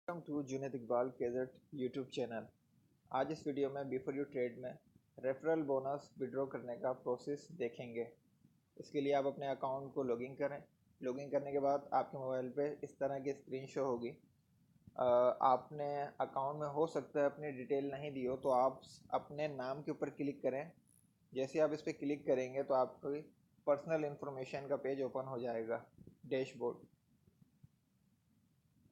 Welcome to Junaid Iqbal केजेट YouTube channel. आज इस वीडियो में बिफोर यू ट्रेड में रेफरल बोनस विड्रॉ करने का प्रोसेस देखेंगे। इसके लिए आप अपने अकाउंट को लॉगिन करें। लॉगिन करने के बाद आपके मोबाइल पे इस तरह की स्क्रीन शो होगी। आपने अकाउंट में हो सकता है अपनी डिटेल नहीं दी हो, तो आप अपने नाम के ऊपर क्लिक करें। जैसे आप इस पर क्लिक करेंगे तो आपकी पर्सनल इन्फॉर्मेशन का पेज ओपन हो जाएगा, डैशबोर्ड।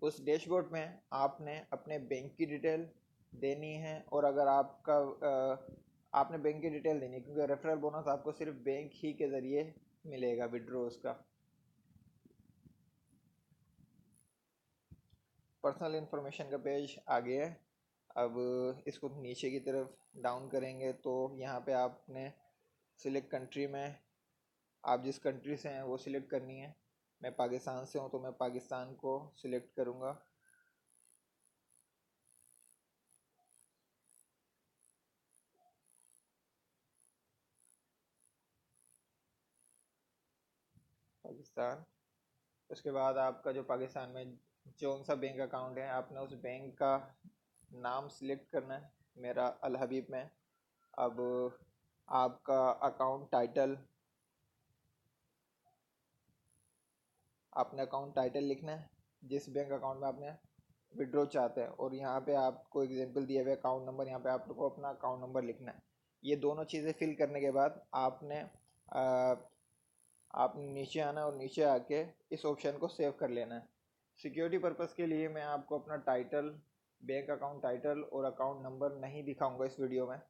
उस डैशबोर्ड में आपने अपने बैंक की डिटेल देनी है, और अगर आपने बैंक की डिटेल देनी है, क्योंकि रेफरल बोनस आपको सिर्फ बैंक ही के ज़रिए मिलेगा विड्रॉ उसका। पर्सनल इन्फॉर्मेशन का पेज आ गया है। अब इसको नीचे की तरफ डाउन करेंगे तो यहाँ पे आपने सिलेक्ट कंट्री में आप जिस कंट्री से हैं वो सिलेक्ट करनी है। मैं पाकिस्तान से हूँ तो मैं पाकिस्तान को सिलेक्ट करूँगा। पाकिस्तान। उसके बाद आपका जो पाकिस्तान में जौन सा बैंक अकाउंट है, आपने उस बैंक का नाम सिलेक्ट करना है। मेरा अल हबीब में। अब आपका अकाउंट टाइटल, आपने अकाउंट टाइटल लिखना है जिस बैंक अकाउंट में आपने विड्रॉ चाहते हैं, और यहाँ पे आपको एग्जांपल दिए हुए अकाउंट नंबर, यहाँ पे आपको अपना अकाउंट नंबर लिखना है। ये दोनों चीज़ें फिल करने के बाद आप नीचे आना, और नीचे आके इस ऑप्शन को सेव कर लेना है। सिक्योरिटी पर्पज़ के लिए मैं आपको अपना टाइटल, बैंक अकाउंट टाइटल और अकाउंट नंबर नहीं दिखाऊंगा इस वीडियो में।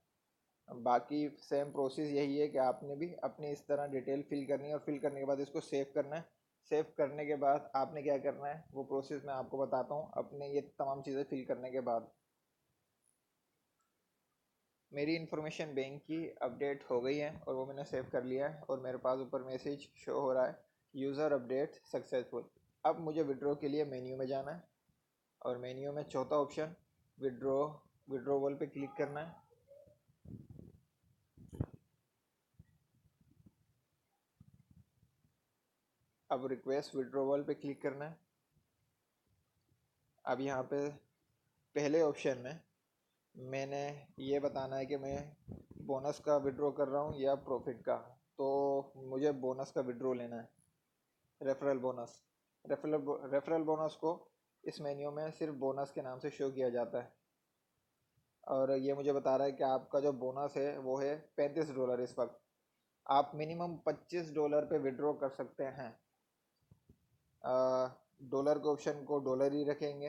बाकी सेम प्रोसेस यही है कि आपने भी अपनी इस तरह डिटेल फिल करनी है, और फिल करने के बाद इसको सेव करना है। सेव करने के बाद आपने क्या करना है वो प्रोसेस मैं आपको बताता हूँ। अपने ये तमाम चीज़ें फिल करने के बाद मेरी इन्फॉर्मेशन बैंक की अपडेट हो गई है, और वो मैंने सेव कर लिया है, और मेरे पास ऊपर मैसेज शो हो रहा है, यूज़र अपडेट सक्सेसफुल। अब मुझे विड्रॉ के लिए मेन्यू में जाना है, और मेन्यू में चौथा ऑप्शन विड्रॉ विड्रॉवल पे क्लिक करना है। अब रिक्वेस्ट विड्रॉवल पे क्लिक करना है। अब यहाँ पे पहले ऑप्शन में मैंने ये बताना है कि मैं बोनस का विड्रॉ कर रहा हूँ या प्रॉफिट का। तो मुझे बोनस का विड्रॉ लेना है, रेफरल बोनस। रेफरल बोनस को इस मेन्यू में सिर्फ बोनस के नाम से शो किया जाता है, और ये मुझे बता रहा है कि आपका जो बोनस है वो है $35 इस वक्त। आप मिनिमम $25 पे विड्रॉ कर सकते हैं। डॉलर के ऑप्शन को डॉलर ही रखेंगे।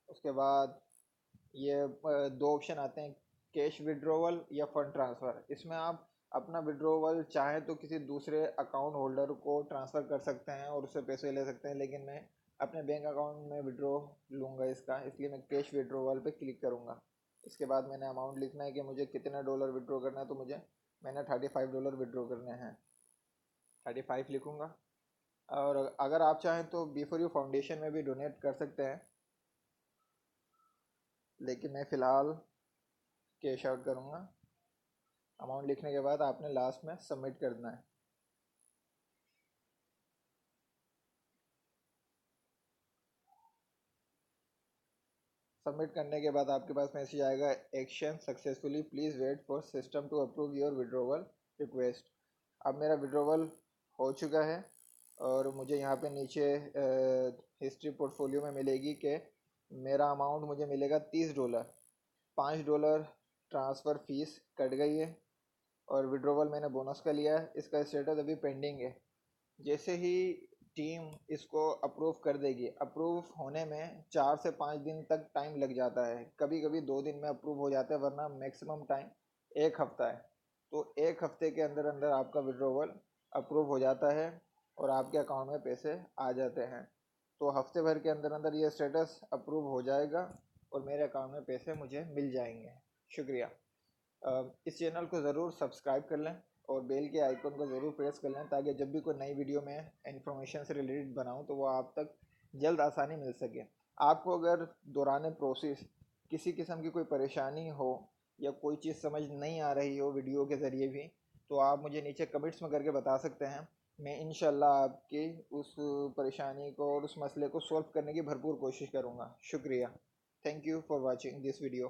उसके बाद ये दो ऑप्शन आते हैं, कैश विड्रॉवल या फंड ट्रांसफ़र। इसमें आप अपना विड्रॉवल चाहें तो किसी दूसरे अकाउंट होल्डर को ट्रांसफ़र कर सकते हैं और उससे पैसे ले सकते हैं, लेकिन मैं अपने बैंक अकाउंट में विड्रॉ लूँगा इसका, इसलिए मैं कैश विड्रॉवल पे क्लिक करूँगा। इसके बाद मैंने अमाउंट लिखना है कि मुझे कितना डॉलर विड्रॉ करना है, तो मैंने $35 विड्रॉ करने हैं। 35 लिखूँगा। और अगर आप चाहें तो बिफोर यू फाउंडेशन में भी डोनेट कर सकते हैं, लेकिन मैं फ़िलहाल कैश आउट करूँगा। अमाउंट लिखने के बाद आपने लास्ट में सबमिट करना है। सबमिट करने के बाद आपके पास मैसेज आएगा, action successfully, please wait for system to approve your withdrawal request. अब मेरा विड्रॉवल हो चुका है, और मुझे यहाँ पे नीचे हिस्ट्री पोर्टफोलियो में मिलेगी कि मेरा अमाउंट मुझे मिलेगा $30। $5 ट्रांसफ़र फ़ीस कट गई है, और विड्रॉवल मैंने बोनस का लिया है। इसका स्टेटस अभी पेंडिंग है। जैसे ही टीम इसको अप्रूव कर देगी, अप्रूव होने में 4 से 5 दिन तक टाइम लग जाता है। कभी कभी 2 दिन में अप्रूव हो जाता है, वरना मैक्सिमम टाइम 1 हफ्ता है। तो 1 हफ्ते के अंदर अंदर आपका विड्रॉवल अप्रूव हो जाता है, और आपके अकाउंट में पैसे आ जाते हैं। तो हफ्ते भर के अंदर अंदर ये स्टेटस अप्रूव हो जाएगा, और मेरे अकाउंट में पैसे मुझे मिल जाएंगे। शुक्रिया। इस चैनल को ज़रूर सब्सक्राइब कर लें, और बेल के आइकन को ज़रूर प्रेस कर लें, ताकि जब भी कोई नई वीडियो में इन्फॉर्मेशन से रिलेटेड बनाऊं तो वो आप तक जल्द आसानी मिल सके। आपको अगर दौरान प्रोसेस किसी किस्म की कोई परेशानी हो, या कोई चीज़ समझ नहीं आ रही हो वीडियो के ज़रिए भी, तो आप मुझे नीचे कमेंट्स में करके बता सकते हैं। मैं इंशाल्लाह आपकी उस परेशानी को और उस मसले को सॉल्व करने की भरपूर कोशिश करूँगा। शुक्रिया। Thank you for watching this video.